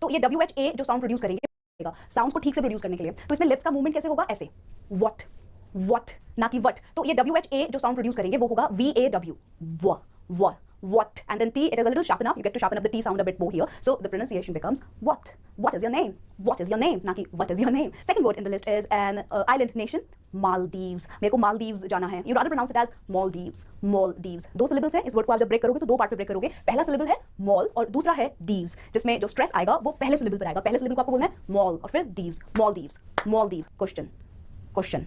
तो ये WHA जो साउंड प्रोड्यूस करेंगे साउंड्स को ठीक से प्रोड्यूस करने के लिए, तो इसमें लिप्स का मूवमेंट कैसे होगा, ऐसे वट ना कि वट। तो ये WHA जो साउंड प्रोड्यूस करेंगे वो होगा VAW, what, and then T, it is a little sharpen up, you get to sharpen up the T sound a bit more here, so the pronunciation becomes what is your name, what is your name, na ki what is your name. Second word in the list is an island nation, Maldives. मेरे को Maldives जाना है, you rather pronounce it as Maldives. दो syllables हैं, इस word को आप जब break करोगे तो दो part पे break करोगे, पहला syllable है mall और दूसरा है Deves, जिसमें जो stress आएगा वो पहले syllable पर आएगा, पहले syllable को आपको बोलना है mall और फिर Deves, Maldives. Question,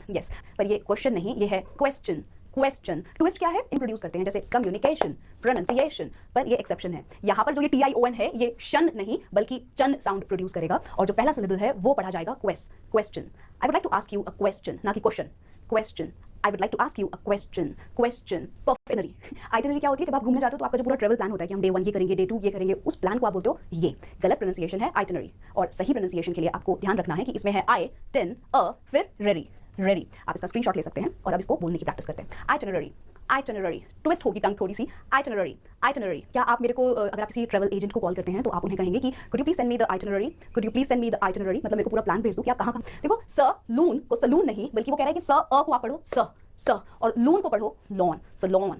yes, पर ये question नहीं, ये है question. ट्विस्ट क्या है, इंट्रोड्यूस करते हैं जैसे कम्युनिकेशन, प्रोनाउंसिएशन, पर ये एक्सेप्शन है, यहाँ पर जो ये TION है ये शन नहीं बल्कि चन साउंड प्रोड्यूस करेगा और जो पहला सिलेबल है वो पढ़ा जाएगा question. I would like to ask you a question, ना कि question. I would like to ask you a question. परफेक्टनरी आइटिनरी क्या होती है, जब आप घूमने जाते हो तो आपका जो पूरा ट्रैवल प्लान होता है कि हम डे 1 ये करेंगे, डे 2 ये करेंगे, उस प्लान को आप बोलते हो ये। गलत प्रोनाउंसिएशन है आइटिनरी, और सही प्रोनाउंसिएशन के लिए आपको ध्यान रखना है कि इसमें है आई, टिन, फिर रेडी। आप इसका स्क्रीनशॉट ले सकते हैं और अब इसको बोलने की प्रैक्टिस करते हैं। आइटिनरी, ट्विस्ट होगी टंग थोड़ी सी। आइटिनरी, क्या आप मेरे को अगर आप किसी ट्रैवल एजेंट को कॉल करते हैं तो आप उन्हें कहेंगे कि could you please send me the itinerary, मतलब मेरे को पूरा प्लान भेज दो कि आप कहाँ। देखो सलून को सलून नहीं बल्कि वो कह रहा है कि को आप पढ़ो स और लून को पढ़ो लॉन, सलॉन।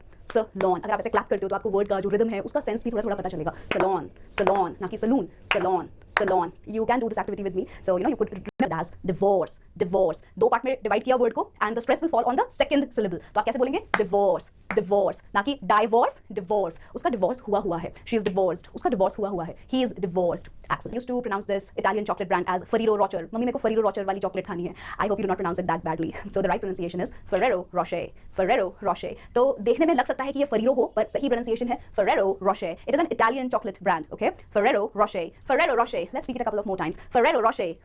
अगर आप ऐसे क्लैप करते हो तो आपको वर्ड का जो रिदम है उसका सेंस भी थोड़ा पता चलेगा। सलॉन ना कि saloon, salon. You can do this activity with me, so you could remember it as divorce. दो पार्ट में डिवाइड किया वर्ड को and the stress will fall on the second syllable, तो आप कैसे बोलेंगे, divorce ना कि divorce। उसका डिवोर्स हुआ है, she is divorced, उसका डिवोर्स हुआ है, he is divorced. Axel used to pronounce this Italian chocolate brand as Ferrero Rocher. Mummy मेरे को Ferrero Rocher वाली चॉकलेट खानी है। I hope you do not pronounce it that badly. So the right pronunciation is Ferrero Rocher. तो देखने में लग सकता है कि ये Ferrero हो, पर सही pronunciation है Ferrero Rocher. It is an Italian chocolate brand, okay? Ferrero Rocher. Let's speak it a couple of more times. Ferrero Rocher.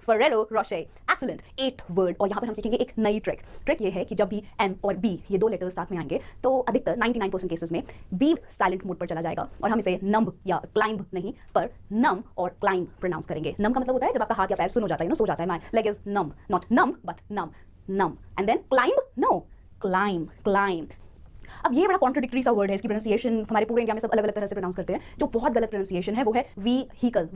Excellent. 8th word, और यहाँ पर हम सीखेंगे एक नई ट्रिक ये है कि जब भी M और B ये दो लेटर्स साथ में आएंगे तो अधिकतर 99% केसेस में B साइलेंट मोड पर चला जाएगा और हम इसे नम्ब या क्लाइंब नहीं पर नम और क्लाइंब प्रोनाउंस करेंगे। नम का मतलब होता है जब आपका हाथ या पैर सुन हो जाता है, सो जाता है, my leg is numb, not numb but numb. And then climb, no, climb. अब ये बड़ा कॉन्ट्रडिक्टरी सा वर्ड है, इसकी प्रोनाउंसिएशन हमारे पूरे इंडिया में सब अलग अलग तरह से प्रोनाउंस करते हैं। जो बहुत गलत प्रोनाउंसिएशन है वो है व्हीकल।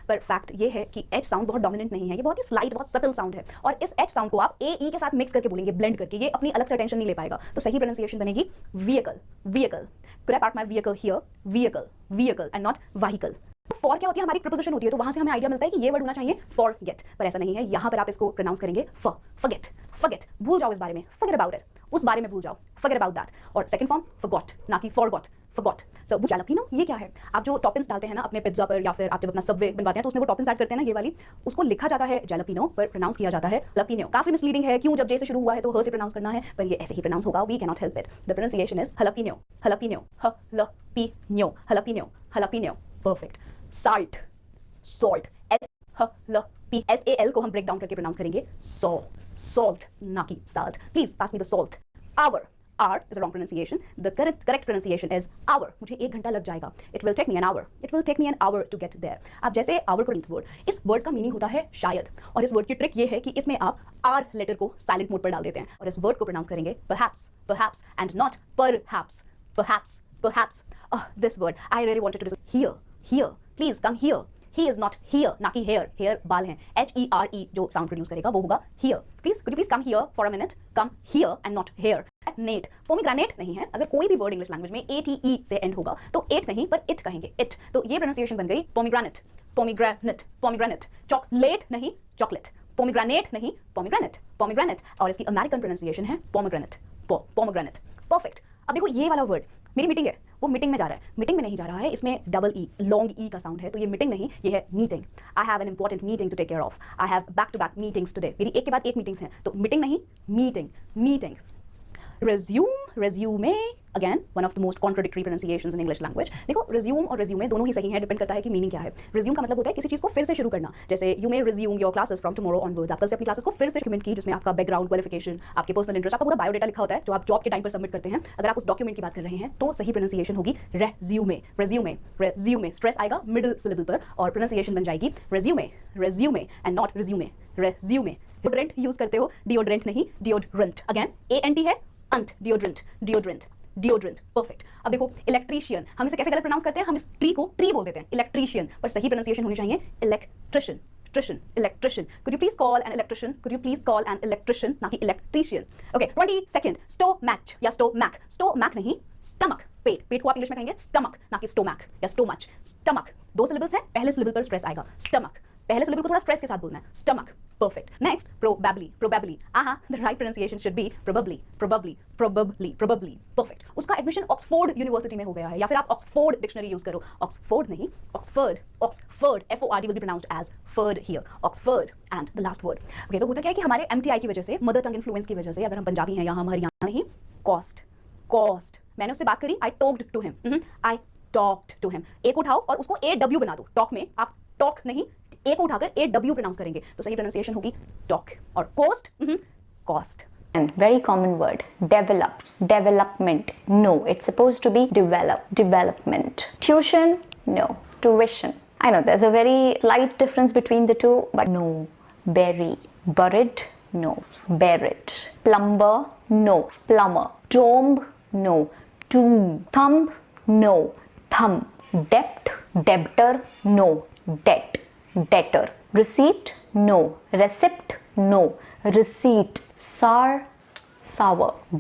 पर फैक्ट ये है कि एच साउंड बहुत डोमिनेंट नहीं है, ये बहुत ही स्लाइट, बहुत सटल साउंड है और इस एच साउंड को आप ए के साथ मिक्स करके बोलेंगे, ब्लेंड करके, ये अपनी अलग से अटेंशन नहीं ले पाएगा। तो सही प्रोनाउंसिएशन बनेगी vehicle. Could I park my vehicle here? Vehicle and not vehicle. For क्या होती है, हमारी प्रीपोजिशन होती है, तो वहां से हमें आइडिया मिलता है कि ये वर्ड होना चाहिए फॉरगेट, पर ऐसा नहीं है। यहां पर आप इसको प्रोनाउंस करेंगे फॉरगेट। भूल जाओ इस बारे में, फॉरगेट अबाउट इट, उस बारे में भूल जाओ, फॉरगेट अबाउट दैट। और सेकंड फॉर्म फॉरगॉट ना कि फॉरगॉट। सो वो जैलपिनो ये क्या है, आप जो टॉपिंग्स डालते हैं ना अपने पिज्जा पर या फिर आप जब अपना सबवे बनवाते हैं तो उसमें वो टॉपिंग्स ऐड करते हैं ना, ये वाली, उसको लिखा जाता है जैलपिनो पर प्रोनाउंस किया जाता है लपिनो। काफी मिसलीडिंग है, क्यों, जब जे से शुरू हुआ है तो ह से प्रोनाउंस करना है, पर ये ऐसे ही प्रोनाउंस होगा, we can not help it. The pronunciation is jalapeno. Perfect. Salt, SAL को हम ब्रेक डाउन करके प्रोनाउंस करेंगे सॉल्ट ना कि salt. Please pass me the salt. R is a wrong pronunciation. The correct pronunciation is hour. मुझे 1 घंटा लग जाएगा. It will take me an hour to get there. आप जैसे hour को word, इस word का मीनिंग होता है शायद, और इस word की ट्रिक ये है कि इसमें आप R लेटर को साइलेंट मोड पर डाल देते हैं और इस word को प्रोनाउंस करेंगे perhaps and not perhaps. This word I really wanted to do. Here. Please come here. He is not here, ना कि hair बाल हैं, HERE जो साउंड प्रोड्यूस करेगा वो होगा here. Could you please come here for a minute? Come here and not here. Nate, pomegranate नहीं है, अगर कोई भी वर्ड इंग्लिश लैंग्वेज में ATE से एंड होगा तो it नहीं पर it कहेंगे, it। तो ये प्रोनाउंसिएशन बन गई pomegranate। चॉकलेट नहीं चॉकलेट, पोमीग्रेनेट नहीं पोमीग्रेनेट, और इसकी अमेरिकन प्रोनाउंसिएशन है पोमेग्रेनेट। परफेक्ट। अब देखो ये वाला वर्ड, मेरी मीटिंग है, वो मीटिंग में जा रहा है, मीटिंग में नहीं जा रहा है, इसमें डबल ई, लॉन्ग ई का साउंड है, तो ये मीटिंग नहीं, ये है meeting. I have an important meeting to take care of, I have back to back meetings today, मेरी एक के बाद एक मीटिंग्स हैं, तो मीटिंग नहीं meeting. resume, again one of the most contradictory pronunciations in English language। देखो resume और resume दोनों ही सही हैं, डिपेंड करता है कि मीनिंग क्या है। resume का मतलब होता है किसी चीज को फिर से शुरू करना, जैसे you may resume your classes from tomorrow onwards। आप कल से अपनी क्लासेस को फिर से डॉक्यूमेंट की, जिसमें आपका बैकग्राउंड, क्वालिफिकेशन, आपके पर्सनल इंटरेस्ट, आपका पूरा बायोडाटा लिखा होता है जो आप जॉब के टाइम पर सबमिट करते हैं। अगर आप उस डॉक्यूमेंट की बात कर रहे हैं तो सही प्रोनाउंसिएशन होगी resume। स्ट्रेस आएगा मिडिल सिलेबल पर और प्रोनाउंसिएशन बन जाएगी resume and not resume। Deodorant use करते हो, डिओड्रेंट नहीं डिओड्रेंट, अगेन ANT है, अंट, डिओड्रेंट। Deodorant, perfect. अब देखो इलेक्ट्रीशियन, हम इसे कैसे गलत प्रोनाउंस करते हैं, हम इस ट्री को ट्री बोल देते हैं, इलेक्ट्रीशियन, पर सही प्रोनाउंसिएशन होनी चाहिए electrician, electrician. Could you please call an electrician? Could you please call an electrician, ना कि electrician? Okay, 22nd, stomach या stomach, stomach नहीं, stomach, पेट, पेट को आप इंग्लिश में कहेंगे stomach, ना कि stomach या stomach, stomach, 2 syllables है, पहले syllable पर स्ट्रेस आएगा, stomach, पहले syllable को थोड़ा स्ट्रेस के साथ बोलना है, stomach, perfect. Next, probably, the right pronunciation should be probably, perfect. उसका एडमिशन ऑक्सफोर्ड यूनिवर्सिटी में हो गया है, या फिर आप ऑक्सफोर्ड डिक्शनरी यूज करो, ऑक्सफोर्ड नहीं, Oxford, FORD will be pronounced as ford here, Oxford. And the last word. Okay, तो होता क्या है कि हमारे MTI की वजह से, मदर टंग इन्फ्लुएंस की वजह से, अगर हम पंजाबी हैं या हम हरियाणा नहीं, कॉस्ट, मैंने उससे बात करी, I talked to him, एक उठाओ और उसको AW बना दो, टॉक में आप टॉक नहीं, ए को उठाकर AW प्रोनाउंस करेंगे, तो सही प्रोनाउंसिएशन होगी टॉक, और cost, And very common word, develop, development, no, it's supposed to be develop, development. Tuition, no, tuition. I know there's a very slight difference between the two, but no. Bury, buried, no, buried. Plumber, no, plumber. Tomb, no, tomb. Thumb, no, thumb. Debt, debtor, no, debt, debtor. Receipt, no, receipt, no, receipt. Sour.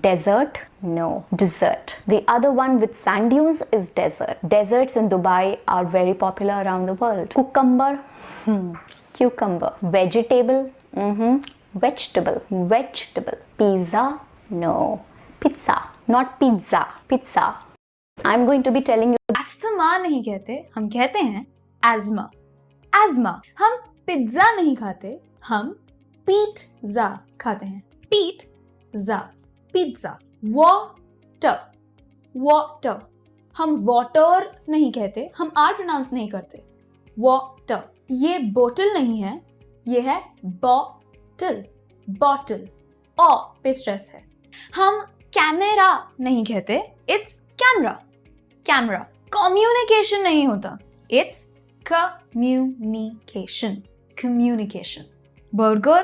Desert, no, dessert. The other one with sand dunes is desert. Deserts in Dubai are very popular around the world. Cucumber, cucumber. Vegetable, vegetable. Pizza, no, pizza, not pizza, pizza. I'm going to be telling you. Asthma नहीं कहते, हम कहते हैं asthma. asthma. हम pizza नहीं खाते, हम pizza खाते हैं, पिज़्ज़ा. water. हम water नहीं कहते, हम R प्रोनाउंस नहीं करते, water. ये बोतल नहीं है, ये है बॉटल. ओ पे स्ट्रेस है. हम कैमरा नहीं कहते, it's कैमरा. कम्युनिकेशन नहीं होता, it's communication. बर्गर,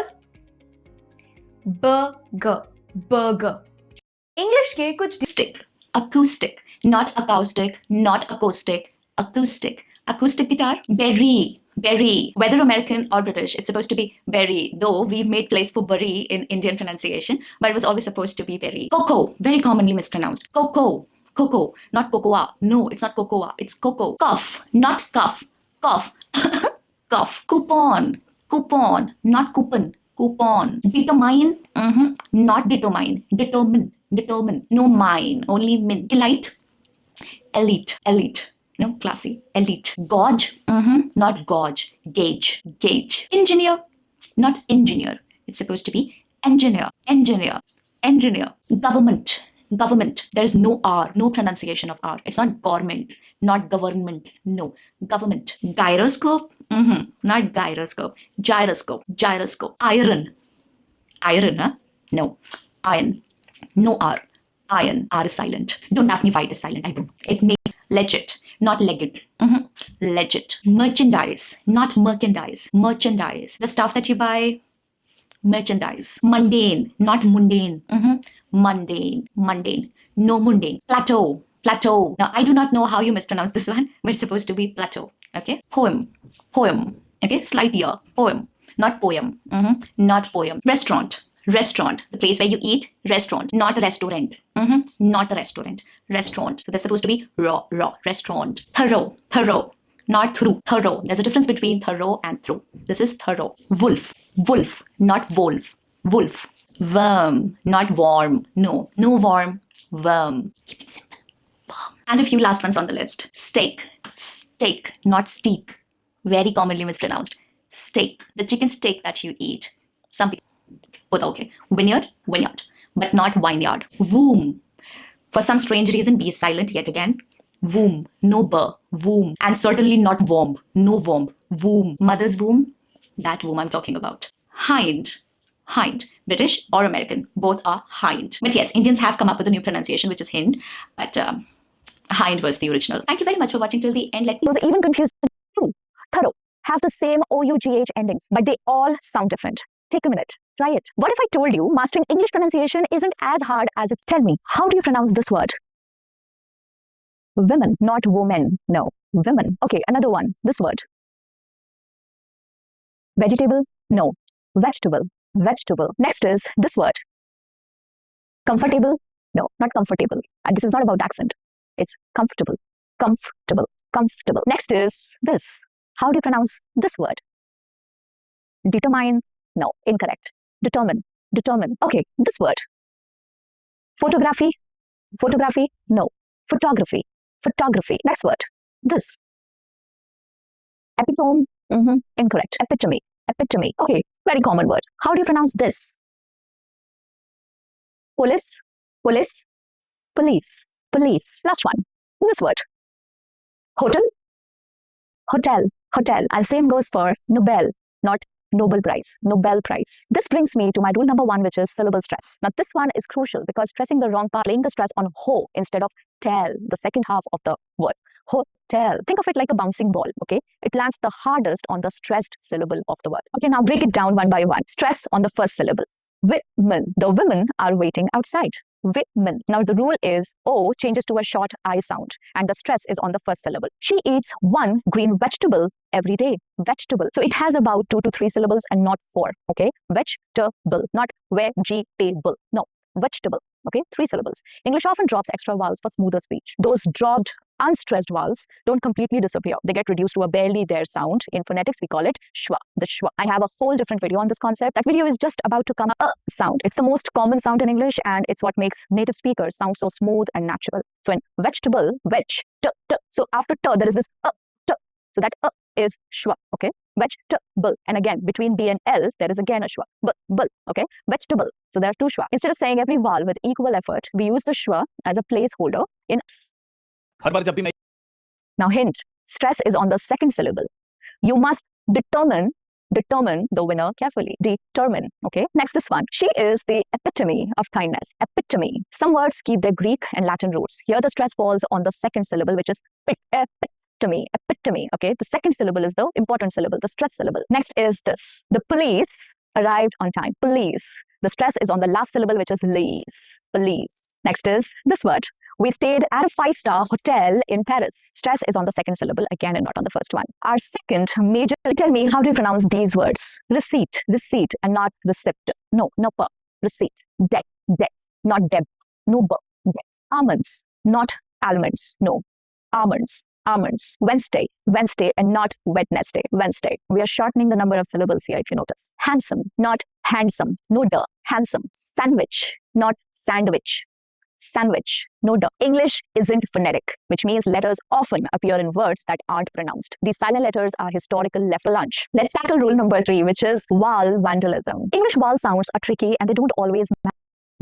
इंग्लिश के कुछ acoustic, not acoustic, acoustic guitar, berry, whether American or British, it's supposed to be berry, though we've made place for bury in Indian pronunciation, but it was always supposed to be berry. Cocoa, very commonly mispronounced, cocoa, not cocoa, no, it's not cocoa, it's cocoa. Cough, not cough, cough. Coupon, not coupon, coupon. Determine, not determine, determine, no mine, only min. Elite, no, classy, elite. Gauge, not gauge, gauge. Engineer, not engineer, it's supposed to be engineer. Government, there is no R, no pronunciation of R. It's not government, no, government. Gyroscope, not gyroscope, gyroscope. Iron, huh? No, iron, no R. Iron, R is silent. Don't ask me why it is silent, I don't. It means legit, not legged. Legit. Merchandise, not merchandise, merchandise. The stuff that you buy, merchandise. Mundane, not mundane. Mundane, no mundane. Plateau. Now I do not know how you mispronounce this one, but it's supposed to be plateau. Okay. Poem. Okay, slight ear. Poem, not poem. Not poem. Restaurant, the place where you eat. Restaurant, not restaurant. Not a restaurant. Restaurant. So they're supposed to be raw. Restaurant. Thorough, not through. Thorough. There's a difference between thorough and through. This is thorough. Wolf, not wolf. Wolf. Worm, not warm. No warm. Worm. Keep it simple. Worm. And a few last ones on the list. Steak, not steak. Very commonly mispronounced. Steak, the chicken steak that you eat. Some people, both okay. Vineyard, but not vineyard. Womb, for some strange reason, B is silent yet again. Womb, no burr. Womb, and certainly not womb. No womb. Womb, mother's womb. That womb I'm talking about. Hind, British or American, both are hind. But yes, Indians have come up with a new pronunciation, which is hind, but hind was the original. Thank you very much for watching till the end. Let me was even confused. Thorough have the same OUGH endings, but they all sound different. Take a minute, try it. What if I told you mastering English pronunciation isn't as hard as it's? Tell me, how do you pronounce this word? Women, not women. No, women. Okay, another one. This word. Vegetable? No. Vegetable. Vegetable. Next is this word. Comfortable? No, not comfortable. And this is not about accent. It's comfortable. Comfortable. Comfortable. Next is this. How do you pronounce this word? Determine? No, incorrect. Determine. Determine. Okay, this word. Photography? Photography? No. Photography. Photography. Next word. This. Epitome? Incorrect. Epitome. Epitome. Okay, very common word. How do you pronounce this? Police? Police? Police. Police. Last one. This word. Hotel? Hotel. Hotel. And same goes for Nobel, not Nobel Prize. Nobel Prize. This brings me to my rule number 1, which is syllable stress. Now, this one is crucial because stressing the wrong part, laying the stress on ho instead of tel, the second half of the word. Hotel. Think of it like a bouncing ball, okay? It lands the hardest on the stressed syllable of the word. Okay, now break it down one by one. Stress on the first syllable. Women. The women are waiting outside. Women. Now the rule is O changes to a short I sound and the stress is on the first syllable. She eats 1 green vegetable every day. Vegetable. So it has about 2 to 3 syllables and not 4. Okay. Vegetable, not vegetable. No. Vegetable. Okay. 3 syllables. English often drops extra vowels for smoother speech. Those dropped unstressed vowels don't completely disappear. They get reduced to a barely there sound. In phonetics, we call it schwa, the schwa. I have a whole different video on this concept. That video is just about to come a sound. It's the most common sound in English and it's what makes native speakers sound so smooth and natural. So in vegetable, veg, t. So after t, there is this t. So that is schwa, okay? Vegetable. And again, between B and L, there is again a schwa. B, okay? Vegetable. So there are 2 schwa. Instead of saying every vowel with equal effort, we use the schwa as a placeholder in s. Now hint, stress is on the second syllable. You must determine the winner carefully. Determine, okay? Next, this one. She is the epitome of kindness. Epitome. Some words keep their Greek and Latin roots. Here the stress falls on the second syllable, which is epitome. Epitome, okay? The second syllable is the important syllable, the stress syllable. Next is this. The police arrived on time. Police. The stress is on the last syllable, which is police. Police. Next is this word. We stayed at a 5-star hotel in Paris. Stress is on the second syllable again and not on the first one. Our second major, tell me, how do you pronounce these words? Receipt, receipt and not receipt. No, per. Receipt, debt, not deb. No, debt. Almonds, not almonds. No, almonds. Wednesday and not Wednesday. Wednesday. We are shortening the number of syllables here if you notice. Handsome, not handsome. No, handsome. Sandwich, not sandwich. Sandwich, no duh. English isn't phonetic, which means letters often appear in words that aren't pronounced. These silent letters are historical left for lunch. Let's tackle rule number 3, which is vowel vandalism. English vowel sounds are tricky and they don't always match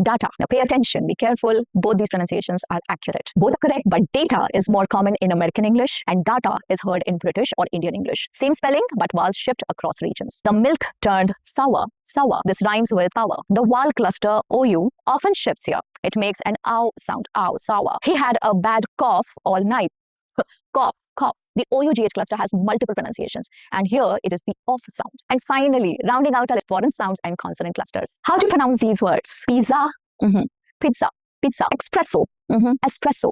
data. Now pay attention, be careful, both these pronunciations are accurate. Both are correct, but data is more common in American English and data is heard in British or Indian English. Same spelling, but vowels shift across regions. The milk turned sour. This rhymes with power. The vowel cluster OU often shifts here. It makes an ow sound, ow, sour. He had a bad cough all night. Cough. The OUGH cluster has multiple pronunciations and here it is the off sound. And finally, rounding out our foreign sounds and consonant clusters. How do you pronounce these words? Pizza, pizza. Espresso,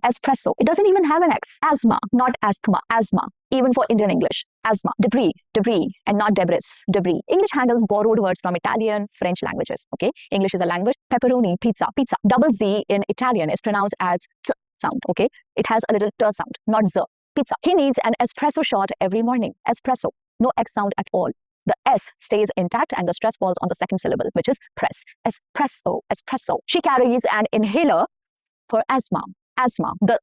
espresso. It doesn't even have an X. Asthma, not asthma, asthma. Even for Indian English, asthma. Debris, and not debris. English handles borrowed words from Italian, French languages, okay? English is a language. Pepperoni, pizza. Double Z in Italian is pronounced as t sound, okay? It has a little t sound, not z. Pizza. He needs an espresso shot every morning. Espresso. No X sound at all. The S stays intact and the stress falls on the second syllable, which is press. Espresso. She carries an inhaler for asthma. The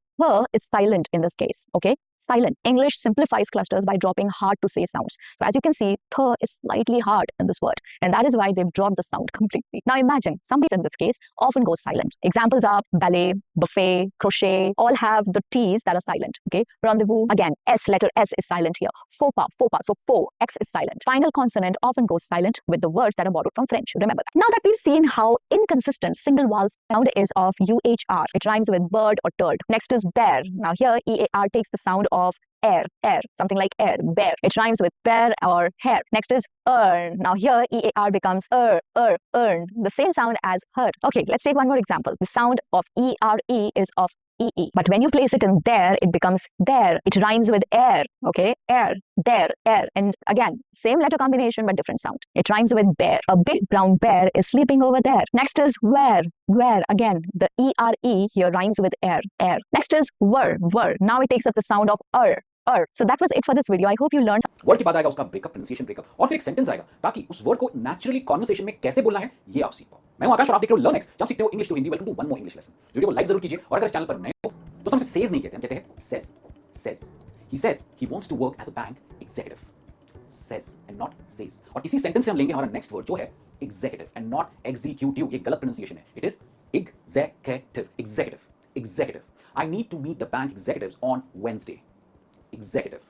is silent in this case, okay? Silent. English simplifies clusters by dropping hard to say sounds. So as you can see, th is slightly hard in this word and that is why they've dropped the sound completely. Now imagine, somebody in this case often goes silent. Examples are ballet, buffet, crochet, all have the T's that are silent, okay? Rendezvous, again, letter S is silent here. Faux pas, so faux, X is silent. Final consonant often goes silent with the words that are borrowed from French. Remember that. Now that we've seen how inconsistent single vowel sound is of UHR, it rhymes with bird or turd. Next is bear. Now here, EAR takes the sound of air, something like air, bear. It rhymes with bear or hair. Next is earn. Now here, EAR becomes earn, the same sound as heard. Okay, let's take one more example. The sound of ERE is of E-E. But when you place it in there, it becomes there. It rhymes with air, okay? Air, there, air. And again, same letter combination but different sound. It rhymes with bear. A big brown bear is sleeping over there. Next is where. Where, again, the E-R-E here rhymes with air, air. Next is were. Now it takes up the sound of So that was it for this video. I hope you learned. Word के बाद आएगा उसका breakup, pronunciation breakup, और फिर एक sentence आएगा ताकि उस वर्ड को नेचुरली कॉन्वर्सेशन में कैसे बोलना है ये आप सीख पाओ। मैं हूं आकाश और आप देख रहे हो लर्न एक्स, जहां सीखते हो English to Hindi. Welcome to one more English lesson. Video को लाइक जरूर कीजिए, और अगर इस चैनल पर नए हो तो हम सेज नहीं कहते, हम कहते हैं says. Says, he says he wants to work as a bank executive. Says and not says. और इसी सेंटेंस से हम लेंगे हमारा नेक्स्ट वर्ड जो है एग्जीक्यूटिव एंड नॉट एग्जीक्यूटिव। ये गलत प्रोनाउंसिएशन है, it is executive, executive, executive. I need to meet the bank executives on Wednesday. Executive.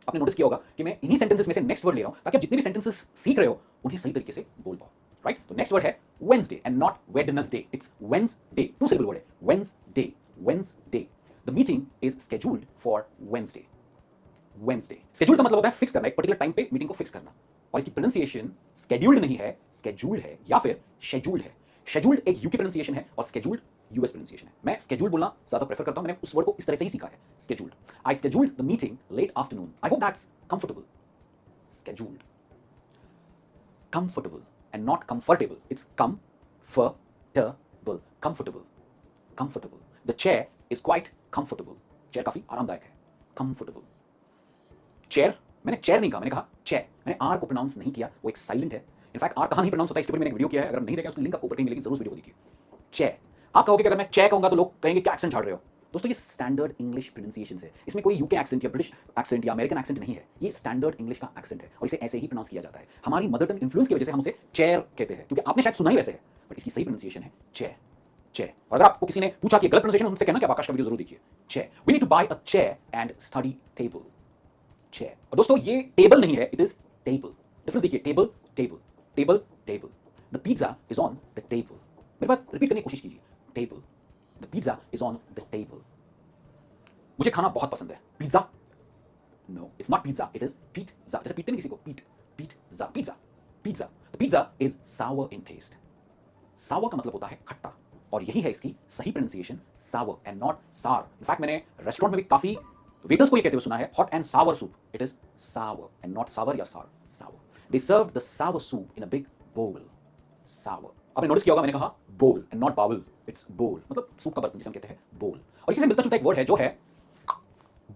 आपने नोटिस किया होगा कि मैं इन्हीं सेंटेंसेस में से नेक्स्ट वर्ड ले रहा हूं ताकि आप जितने भी सेंटेंसेस सीख रहे हो उन्हें सही तरीके से बोल पाओ, राइट? तो नेक्स्ट वर्ड है Wednesday and not Wednesday, it's Wednesday. Two syllable word है, Wednesday, Wednesday. The meeting is scheduled for Wednesday. Wednesday schedule का मतलब होता है फिक्स करना, एक पर्टिकुलर टाइम पे मीटिंग को फिक्स करना। और इसकी प्रोनाउंसिएशन स्केड्यूल्ड नहीं है, स्केड्यूल्ड है, या फिर शेड्यूल्ड है। शेड्यूल्ड एक यूके प्रोनाउंसिएशन है और स्केड्यूल्ड यूएस प्रोनाउंसिएशन है। मैं स्केड्यूल बोलना ज्यादा प्रेफर करता हूं, मैंने उस वर्ड को इस तरह से ही सीखा है, scheduled. I scheduled the meeting late afternoon. I hope that's comfortable. Scheduled. Comfortable and not comfortable. It's comfortable. Comfortable. Comfortable. The chair is quite comfortable. Chair काफी आरामदायक है। Comfortable. Chair, मैंने chair नहीं कहा, मैंने कहा chair। मैंने R को प्रोनाउंस नहीं किया, वो एक साइलेंट है। इनफैक्ट R कहाँ नहीं प्रोनाउंस होता है इसके ऊपर मैंने एक वीडियो किया है, अगर नहीं देखा उसकी लिंक आपको ऊपर कहीं मिलेगी, जरूर वीडियो को देखिए। Chair। आप कहोगे कि अगर मैं chair कहूंगा तो लोग कहेंगे क्या एक्सेंट झाड़ रहे हो। दोस्तों ये स्टैंडर्ड इंग्लिश प्रोनाउंसिएशन है, इसमें कोई यूके एक्सेंट या ब्रिटिश एक्सेंट या अमेरिकन एक्सेंट नहीं है, ये स्टैंडर्ड इंग्लिश का एक्सेंट है और इसे ऐसे ही प्रोनाउंस किया जाता है। हमारी मदर टंग इन्फ्लुएंस की वजह से हम उसे चेयर कहते हैं, क्योंकि आपने शायद सुना ही वैसे है, बट इसकी सही प्रोनाउंसिएशन है चेयर, चेयर। और अगर आपको किसी ने पूछा कि गलत प्रोनाउंसिएशन, उनसे कहना कि आप आकाश का वीडियो जरूर देखिए। Chair, we need to buy a chair and study table. Chair. और दोस्तों ये टेबल नहीं है, इट इज टेबल। डिफरेंस देखिए, table, table, table, table. The pizza is on the table. मेरे बात रिपीट करने की कोशिश कीजिए, table. The pizza is on the table. मुझे खाना बहुत पसंद है, pizza. No, it's not pizza, it is pizza. जैसे पीटते नहीं किसी को, pizza, pizza, pizza. The pizza is sour in taste. Sour का मतलब होता है खट्टा, और यही है इसकी सही प्रोनाउंसिएशन, सावर एंड नॉट सार। इनफैक्ट मैंने रेस्टोरेंट में भी काफी वेटर्स को ये कहते हुए सुना है, hot and sour soup. It is sour and not sour या सार, sour. They serve the sour soup in a big bowl. Sour. आपने नोटिस किया होगा मैंने कहा बोल एंड नॉट बाउल, इट्स बोल, मतलब सूप का बर्तन जिसे हम कहते हैं बोल। और इसी से मिलता जुलता एक वर्ड है जो है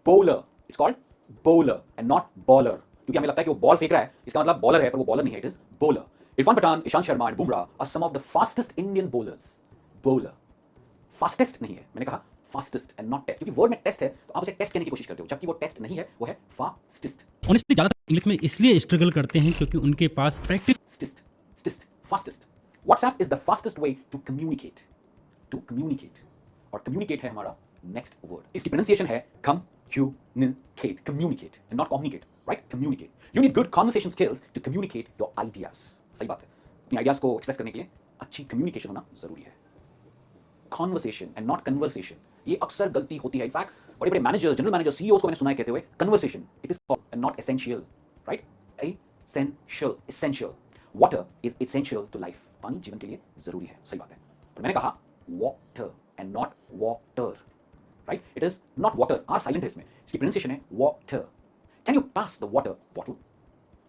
bowler. It's called bowler and not bowler, क्योंकि हमें लगता है कि वो बॉल फेंक रहा है, इसका मतलब बॉलर है, पर वो बॉलर नहीं है, it is bowler. Irfan Pathan, Ishant Sharma and Bumrah are some of the fastest Indian bowlers. Bowler. Fastest नहीं है, मैंने कहा fastest and not test, क्योंकि वर्ड में टेस्ट है तो आप उसे टेस्ट कहने की कोशिश करते हो, जबकि वो टेस्ट नहीं है, वो है fastest. ऑनेस्टली ज्यादातर इंग्लिश में इसलिए स्ट्रगल करते हैं क्योंकि उनके पास practice. Fastest. WhatsApp is the fastest way to communicate. To communicate. और communicate है हमारा नेक्स्ट वर्ड। इसकी प्रोनाउंसिएशन है communicate, communicate and not communicate, right? Communicate. You need good conversation skills to communicate your ideas. सही बात है, अपनी ideas को एक्सप्रेस करने के लिए अच्छी कम्युनिकेशन होना जरूरी है। Conversation and not conversation, ये अक्सर गलती होती है। इनफैक्ट बड़े बड़े मैनेजर्स, जनरल मैनेजर, सीईओज को मैंने सुना है कहते हुए conversation, it is called and not essential, right? Essential, essential. Water is essential to life. पानी जीवन के लिए जरूरी है, सही बात है। पर मैंने कहा water and not water. Right? It is not water. R silent है इसमें। इसकी pronunciation है water. Can you pass the water bottle?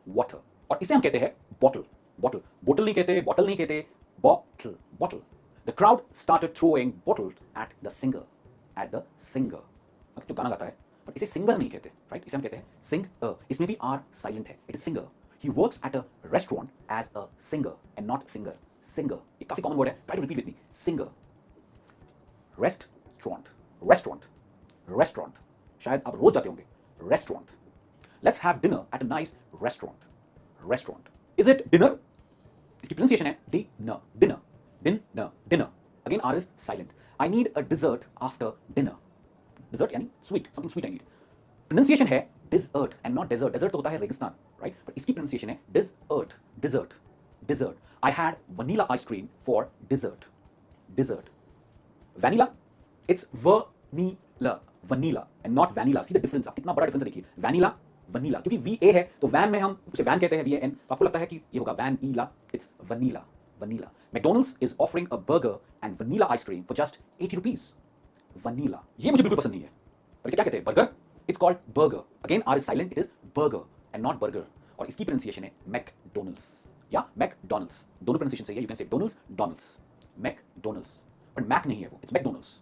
Water. और इसे हम कहते हैं bottle. Bottle. Bottle नहीं कहते, bottle नहीं कहते, bottle. Bottle. The crowd started throwing bottles at the singer. At the singer. मतलब जो गाना गाता है, but इसे singer नहीं कहते, right? इसे हम कहते हैं singer. इसमें भी R silent है. It is singer. He works at a restaurant as a singer and not singer. Singer. ये काफी common word है. Try to repeat with me. Singer. Restaurant. Restaurant. Restaurant. शायद आप रोज जाते होंगे, restaurant. Let's have dinner at a nice restaurant. Restaurant. Is it dinner? इसकी pronunciation है dinner. Dinner. Dinner. Dinner. Again R is silent. I need a dessert after dinner. Dessert यानी sweet. Something sweet I need. Pronunciation है dessert and not desert. Desert तो होता है रेगिस्तान, right? पर इसकी pronunciation है dessert. Dessert. Dessert. I had vanilla ice cream for dessert. Dessert. Vanilla. It's vanilla. Vanilla and not vanilla. See the difference? आप कितना बड़ा डिफरेंस देखिए। Vanilla, vanilla. क्योंकि VA है तो वैन में हम उसे वैन कहते हैं, VAN। तो आपको लगता है कि ये होगा vanilla. It's vanilla. Vanilla. McDonald's is offering a burger and vanilla ice cream for just 80 rupees. Vanilla, ये मुझे बिल्कुल पसंद नहीं है। और इसे क्या कहते हैं? Burger. It's called burger. Again R is silent, it is burger and not burger. और इसकी प्रोनाउंसिएशन है मैकडोनल्ड्स या मैकडोनल्ड्स, दोनों प्रोनाउंसिएशन सही है। You can say Donald's, Donald's, McDonald's, but Mc नहीं है वो, it's McDonald's.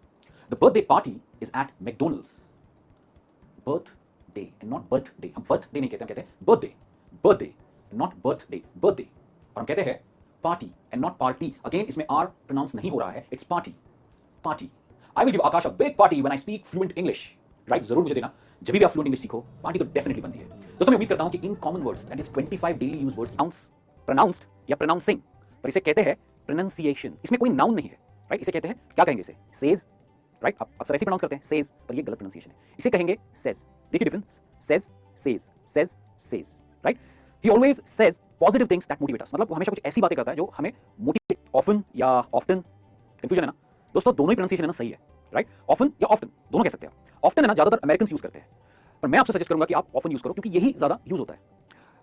The birthday party is at McDonald's. Birthday and not birthday. हम बर्थडे नहीं कहते, हम कहते हैं birthday, birthday not birthday, birthday. और हम कहते हैं party and not party. Again इसमें आर प्रोनाउंस नहीं हो रहा है, it's party, party. I will give Akash a big party when I speak fluent English. Right, जरूर मुझे देना। जब भी आप फ्लुएंट इंग्लिश सीखो, पार्टी तो डेफिनेटली बनती है। दोस्तों मैं उम्मीद करता हूं कि in common words that is 25 daily use words pronounced या प्रोनाउंसिंग, पर इसे कहते हैं प्रोनाउंसिएशन। इसमें कोई नाउन नहीं है। राइट, इसे कहते हैं, क्या कहेंगे इसे? सेज। राइट, आप अक्सर ऐसे प्रोनाउंस करते हैं सेज, पर ये गलत प्रोनाउंसिएशन है। इसे कहेंगे सेज। देखिए difference, says, says, says, says. Right, he always says positive things that motivate अस। मतलब वो हमेशा कुछ ऐसी बातें करता है जो हमें मोटिवेट, ऑफन या ऑफ्टन, कंफ्यूजन है ना दोस्तों, दोनों ही प्रोनाउंसिएशन है ना सही है। राइट, ऑफन या ऑफ्टन दोनों कह सकते हैं। ऑफ्टन है ना ज्यादातर अमेरिकन यूज करते हैं, पर मैं आपसे सजेस्ट करूंगा कि आप ऑफन यूज करो, क्योंकि यही ज्यादा यूज होता है।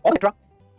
एटसेट्रा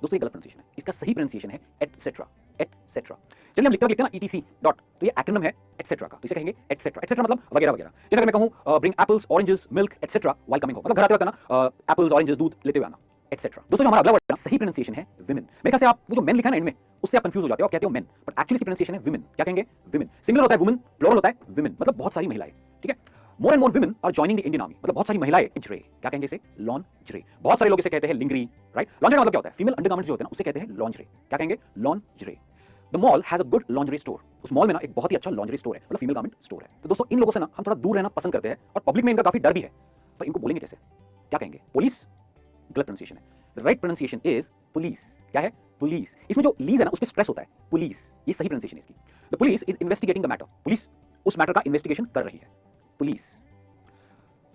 दोस्तों ये गलत प्रोनाउंसिएशन है, इसका सही प्रोनाउंसिएशन है एटसेट्रा, एटसेट्रा। चलिए हम लिखते हैं ना ETC डॉट, तो ये एक्रोनिम है एटसेट्रा का, तो इसे कहेंगे एटसेट्रा। एटसेट्रा मतलब वगैरह वगैरह। जैसे अगर मैं कहूं bring apples, oranges, milk etcetera while coming home, मतलब घर आते वक्त ना एप्पल्स, ऑरेंजेस, दूध लेते हुए आना, एटसेट्रा। दोस्तों जो हमारा अगला वर्ड है सही प्रोनाउंसिएशन है विमेन। मेरे ख्याल से आप वो जो मेन लिखा है ना एंड में, उससे आप कंफ्यूज हो जाते हो, आप कहते हो मेन, बट एक्चुअली इसकी प्रोनाउंसिएशन है विमेन। क्या कहेंगे? विमेन। सिंगुलर होता है वुमन, प्लुरल होता है विमेन, मतलब बहुत सारी महिलाएं। ठीक है, more and more women are joining the Indian army, मतलब बहुत सारी महिलाएं लिंजरे। क्या कहेंगे इसे? लॉन्जरे। बहुत सारे लोग इसे कहते हैं लिंगरी। राइट, लॉन्जरे का मतलब क्या होता है? फीमेल अंडरगारमेंट्स जो होते हैं ना, उसे कहते हैं लॉन्जरे। क्या कहेंगे? Lingerie. The mall has a good lingerie store. उस मॉल में ना एक बहुत ही अच्छा लॉन्जरे स्टोर है, मतलब फीमेल गारमेंट स्टोर है। तो दोस्तों इन लोगों से ना हम थोड़ा दूर रहना पसंद करते हैं, और पब्लिक में इनका काफी डर भी है, पर इनको बोलेंगे कैसे? क्या कहेंगे? पुलिस, गलत प्रोनाउंसिएशन है। The right pronunciation is police. क्या है? पुलिस। इसमें जो लीज है ना उस पर स्ट्रेस होता है, पुलिस, ये सही प्रोनाउंसिएशन है इसकी। The police is investigating the matter. Police उस मैटर का इन्वेस्टिगेशन कर रही है, पुलिस।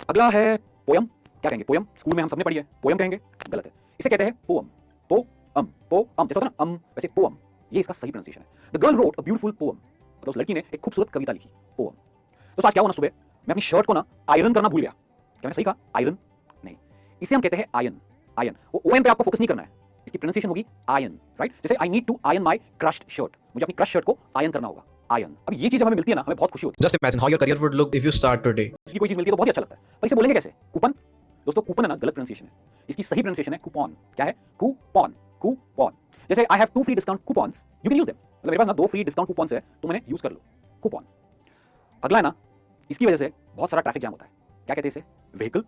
अगला है पोयम। क्या कहेंगे? पोयम स्कूल में हम सबने पढ़ी है, पोयम कहेंगे, गलत है। इसे कहते हैं पोअम, पोअम, पोअम जैसे होता है ना वैसे पोअम, ये इसका सही प्रोनाउंसिएशन है। The girl wrote a beautiful poem, मतलब उस लड़की ने एक खूबसूरत कविता लिखी, पोअम। दोस्तों आज क्या हुआ ना, सुबह मैं अपनी शर्ट को ना आयरन करना भूल गया। क्या मैंने सही कहा? आयरन नहीं, इसे हम कहते हैं आयन। आयन, वो ओएन पे आपको फोकस नहीं करना है, इसकी प्रोनाउंसिएशन होगी आयन। राइट, जैसे I need to iron my crushed shirt, मुझे अपनी क्रश शर्ट को आयन करना होगा, आयन। अब ये चीज हमें मिलती है ना, हमें बहुत खुशी होती है। Just imagine how your career would look if you start today. ये कोई चीज मिलती है तो बहुत ही अच्छा लगता है, पर इसे बोलेंगे कैसे? कूपन। दोस्तों कूपन है ना गलत प्रोनाउंसिएशन है, इसकी सही प्रोनाउंसिएशन है कूपन। क्या है? Coupon, coupon. जैसे I have 2 free discount coupons, you can use them, मतलब मेरे पास ना 2 फ्री डिस्काउंट कूपन्स है तो मैंने यूज कर लो, कूपन। अगला है ना, इसकी वजह से बहुत सारा ट्रैफिक जैम होता है। क्या कहते हैं इसे? व्हीकल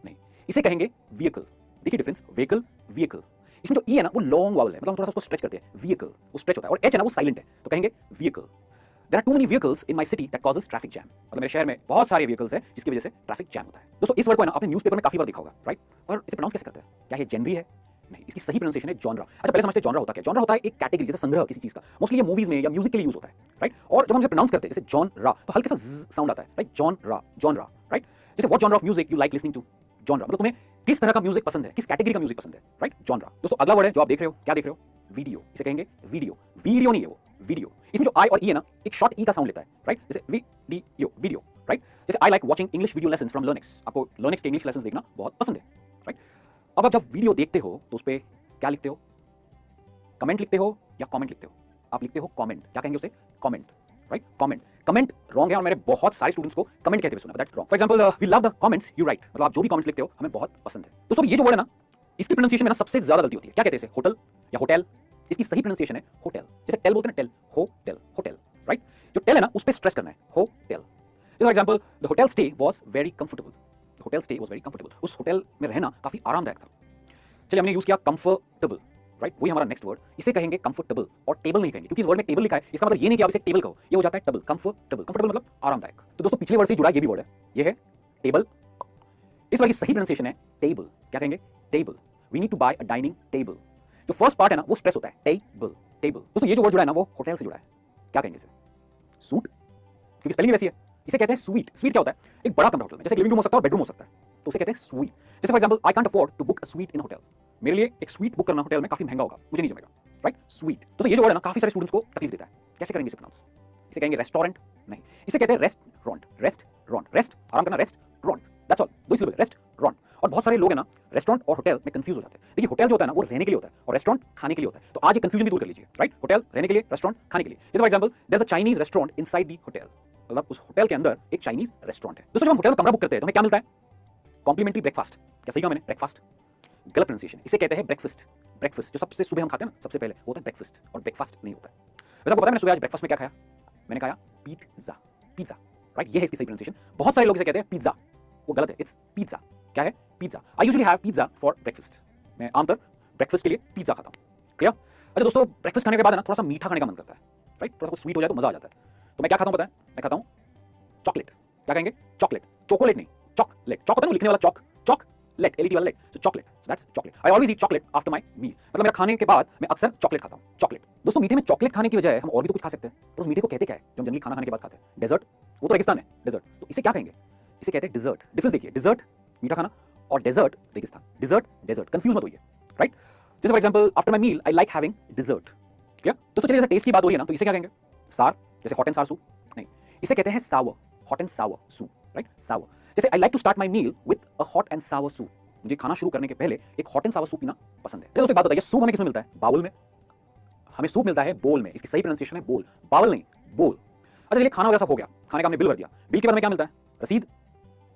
नहीं, इसे कहेंगे व्हीकल। देखिए डिफरेंस, व्हीकल, व्हीकल। इसमें जो ई है ना वो लॉन्ग वावल है, मतलब हम थोड़ा सा उसको स्ट्रेच करते हैं, व्हीकल वो स्ट्रेच होता है, और एच है ना वो साइलेंट है, तो कहेंगे vehicle. There are too many vehicles in my city that causes traffic jam. मतलब मेरे शहर में बहुत सारे vehicles हैं जिसकी वजह से ट्रैफिक जैम होता है। दोस्तों इस वर्ड को है ना आपने न्यूज़पेपर में काफी बार देखा होगा, राइट? और इसे प्रोनाउंस कैसे करते हैं? क्या ये जेनरी है? नहीं, इसकी सही प्रोनाउंसिएशन है जॉनरा। अच्छा पहले समझते हैं जॉनरा होता क्या? जॉनरा होता है एक कैटेगरी, जैसे संग्रह किसी चीज का। मोस्टली ये मूवीज में या म्यूजिक के लिए यूज होता है, राइट? और जब हम इसे प्रोनाउंस करते हैं जैसे जॉनरा, तो हल्के सा साउंड आता है, राइट? Genre, genre, right? जैसे what genre of music you like listening to? Genre मतलब तुम्हें किस तरह का म्यूजिक पसंद है, किस कैटेगरी का म्यूजिक पसंद है, राइट? जॉनरा। दोस्तों अगला वर्ड है जो आप देख रहे हो, क्या देख रहे हो? वीडियो। इसे कहेंगे वीडियो। वीडियो नहीं है वो, वीडियो। इसमें जो आई और ई है ना एक शॉर्ट ई का साउंड लेता है, राइट? जैसे वीडियो, वीडियो, राइट? जैसे I like watching English video lessons from Learnex. आपको लर्निक्स के इंग्लिश लेसन्स देखना बहुत पसंद है, राइट? अब आप जब वीडियो देखते हो तो उस पर क्या लिखते हो? कमेंट लिखते हो या कमेंट लिखते हो? आप लिखते हो कमेंट। क्या कहेंगे उसे? Comment, right? Comment. Comment wrong है और मैंने बहुत सारे स्टूडेंट्स को कमेंट कहते हुए सुना, that's wrong. For example we love the comments you write, मतलब आप जो भी कमेंट्स लिखते हो हमें बहुत पसंद है। दोस्तों ये जो वर्ड है ना इसकी प्रोनाउंसिएशन में ना सबसे ज्यादा गलती होती है। क्या कहते हैं इसे? होटल या होटल? इसकी सही प्रोनाउंसिएशन है होटल। जैसे टेल बोलते हैं ना, टेल, होटल, होटल, राइट? जो टेल है ना उस पर स्ट्रेस करना है, hotel. For example the hotel stay was very comfortable, the hotel stay was very comfortable. उस होटल में रहना काफी आरामदायक था। चलिए हमने यूज किया कंफर्टेबल, राइट? वही हमारा नेक्स्ट वर्ड। इसे कहेंगे कंफर्टेबल, और टेबल नहीं कहेंगे, क्योंकि इस वर्ड में टेबल लिखा है। इसका मतलब ये नहीं कि आप इसे टेबल कहो, ये हो जाता है टेबल। कंफर्टेबल, कंफर्टेबल मतलब आरामदायक। तो दोस्तों पिछले वर्ड से जुड़ा ये भी वर्ड है, ये है टेबल। इस वर्ड की सही प्रोनाउंसिएशन है टेबल। क्या कहेंगे? Table. We need to buy a dining table. जो फर्स्ट पार्ट है ना वो स्ट्रेस होता है, टेबल, टेबल। दोस्तों ये जो वर्ड जुड़ा है ना वो होटल से जुड़ा है। क्या कहेंगे इसे? सूट, क्योंकि स्पेलिंग वैसी है। इसे कहते हैं स्वीट। स्वीट क्या होता है? एक बड़ा कमरा होटल में, जैसे लिविंग रूम हो सकता है और बेडरूम हो सकता है, तो उसे कहते हैं स्वीट। जैसे for example I can't afford to book a suite in hotel, मेरे लिए एक स्वीट बुक करना होटल में काफी महंगा होगा, मुझे नहीं जमेगा, राइट? स्वीट। दोस्तों ये जो वर्ड है ना काफी सारे स्टूडेंट्स को तकलीफ देता है। कैसे करेंगे इसे प्रोनाउंस? इसे कहेंगे रेस्टोरेंट नहीं, इसे कहते हैं रेस्टोरेंट। रेस्टोरेंट, रेस्ट आराम करना, रेस्टोरेंट, दैट्स ऑल, दो सिलेबल, रेस्टोरेंट। और बहुत सारे लोग हैं ना रेस्टोरेंट और होटल में कंफ्यूज हो जाते हैं। देखिए होटल जो होता है ना वो रहने के लिए होता है और रेस्टोरेंट खाने के लिए होता है, तो आज ये कंफ्यूजन भी दूर कर लीजिए, राइट? होटल रहने के लिए, रेस्टोरेंट खाने के लिए। जैसे for example there is a Chinese restaurant inside the hotel, मतलब उस होटल के अंदर एक चाइनीज रेस्टोरेंट है। दोस्तों जब हम होटल में कमरा बुक करते हैं तो हमें क्या मिलता है? Complimentary breakfast. क्या सही कहा मैंने? ब्रेकफास्ट गलत प्रोनाउंसिएशन, इसे कहते हैं ब्रेकफास्ट। ब्रेकफास्ट जो सबसे सुबह हम खाते हैं ना, सबसे पहले होता है ब्रेकफास्ट, और ब्रेकफास्ट नहीं होता है। वैसे आपको पता है मैंने सुबह आज ब्रेकफास्ट में क्या खाया? मैंने खाया पिज़्ज़ा। पिज़्ज़ा, राइट, ये है इसकी सही प्रोनाउंसिएशन। बहुत सारे लोग इसे कहते हैं पिज़्ज़ा, वो गलत है, इट्स पिज़्ज़ा। क्या है? Pizza. I usually have pizza for breakfast. मैं आमतौर ब्रेकफास्ट के लिए पिज़्ज़ा खाता हूँ। क्लियर? अच्छा दोस्तों, ब्रेकफास्ट खाने के बाद है ना थोड़ा सा मीठा खाने का मन करता है, राइट? थोड़ा सा कुछ स्वीट हो जाए तो मजा आ जाता है। तो मैं क्या खाता हूँ पता है? मैं खाता हूँ चॉकलेट। क्या कहेंगे? चॉकलेट। चॉकलेट नहीं, चॉकलेट। चॉक होता है ना लिखने वाला चॉक, चॉकलेट, एलईडी वाला लेट, तो chocolate, so that's chocolate. I always eat chocolate after my meal. मतलब मेरा खाने के बाद मैं अक्सर चॉकलेट खाता हूँ, चॉकलेट। दोस्तों मीठे में चॉकलेट खाने की वजह हम और भी तो कुछ खा सकते हैं, पर उस मीठे को कहते क्या है जो हम जनरली खाना खाने के बाद खाते हैं? डेजर्ट। वो तो रेगिस्तान है डेजर्ट, तो इसे क्या कहेंगे? इसे कहते हैं डिजर्ट। डिफरेंस देखिए, डिजर्ट मीठा खाना और डेजर्ट रेगिस्तान। डिजर्ट डेजर्ट, कंफ्यूज मत होइए, राइट? जैसे for example after my meal I like having dessert. क्या दोस्तों? चलिए जैसे टेस्ट की बात हो रही है ना, तो इसे क्या कहेंगे? सार, जैसे हॉट एंड सार सूप नहीं, इसे कहते हैं sour, hot and sour soup, right? Sour. जैसे I like to start my meal with a hot and sour soup. मुझे खाना शुरू करने के पहले एक हॉट एंड सावर सूप पीना पसंद है। दोस्तों एक बात बताइए, सूप हमें किसमें मिलता है? बाउल में। हमें सूप मिलता है बोल में। इसकी सही प्रोनाउंसिएशन है बोल, बाउल नहीं, बोल। अच्छा चलिए, खाना वगैरह सब हो गया, खाने का हमने बिल भर दिया। बिल के बाद हमें क्या मिलता है? रसीद।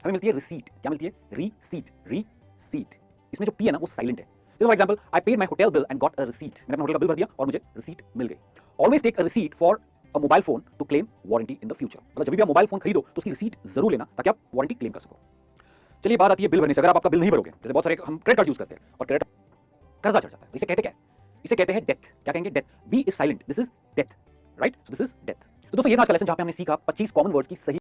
हमें मिलती है रिसीट। क्या मिलती है? Receipt, receipt. इसमें जो पी है ना वो साइलेंट है। जैसे for example I paid my hotel bill and got a receipt. मैंने अपना होटल का बिल भर दिया और मुझे रिसीट मिल गई। Always take a receipt for a mobile phone to claim warranty in the future. मतलब जब भी आप मोबाइल फोन खरीदो तो उसकी रिसीट जरूर लेना ताकि आप वारंटी क्लेम कर सको। चलिए बात आती है बिल भरने से। अगर आप आपका बिल नहीं भरोगे, जैसे बहुत सारे हम क्रेडिट कार्ड यूज करते हैं और क्रेडिट कर्जा चढ़ जाता है, इसे कहते क्या है? इसे कहते हैं डेथ। क्या कहेंगे? Debt. B is silent, this is debt, right? So this is debt. तो दोस्तों ये था आज का लेसन जहां पे हमने सीखा 25 कॉमन वर्ड्स की सही